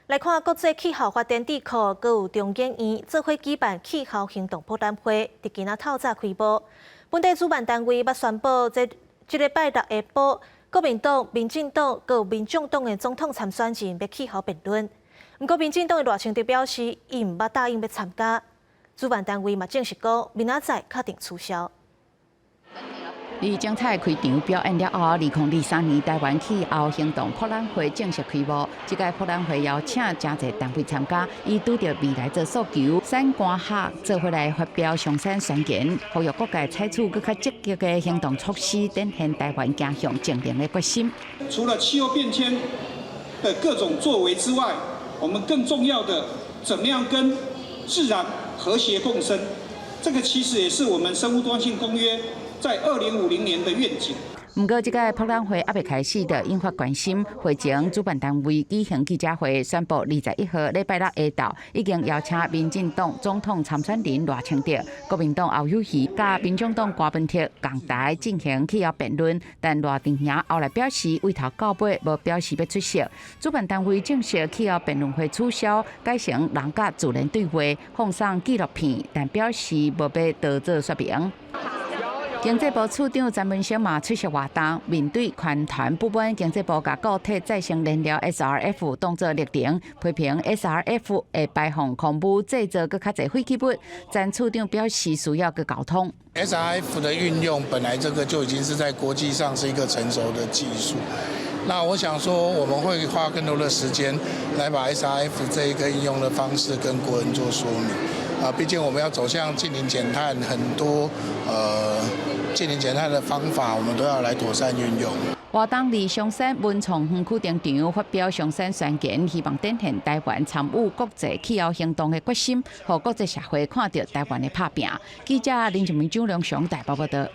来看国际气候发展智库，阁有中研院做伙举办气候行动博览会，伫今仔透早开幕。本地主办单位捌宣布，这礼拜六下晡，国民党、民进党阁有民众党的总统参选人要气候辩论。不过，民进党的赖清德表示，伊毋捌答应要参加。主办单位嘛证实讲，明仔载确定取消。以精彩开场表演了后，2023年台湾气候行动博览会正式开幕。这届博览会邀请真侪单位参加，以拄着未来做诉求，产官学做伙来发表上山宣言，呼吁各界采取更加积极的行动措施，展现台湾走向正面的决心。除了气候变迁的各种作为之外，我们更重要的，怎么样跟自然和谐共生？这个其实也是我们生物多样性公约在2050年的愿景。不过，这届博览会还未开始，就引发关心。会前主办单位举行记者会，宣布21号礼拜六下昼已经邀请民进党总统参选人赖清德、国民党侯友宜、加民众党郭文哲共台进行气候辩论，但赖定兄后来表示，为头到尾无表示要出席。主办单位证实气候辩论会取消，改成人甲自然对话，放送纪录片，但表示无要多做说明。经济部处长詹文生嘛出席活动，面对环团不满，经济部甲固体再生燃料 SRF 当作立场，批评 SRF 会排放空污，制造更较侪废弃物。詹处长表示需要个沟通。SRF 的运用本来这个就已经是在国际上是一个成熟的技术。那我想说，我们会花更多的时间来把 SRF 这一个应用的方式跟国人做说明。毕竟我们要走向净零减碳，很多净零减碳的方法，我们都要来妥善运用。活动伫松山文创园区广场发表上山宣言，希望展现台湾参与国际气候行动的决心，让国际社会看到台湾的拍拼。记者林俊明、周良雄台北报道。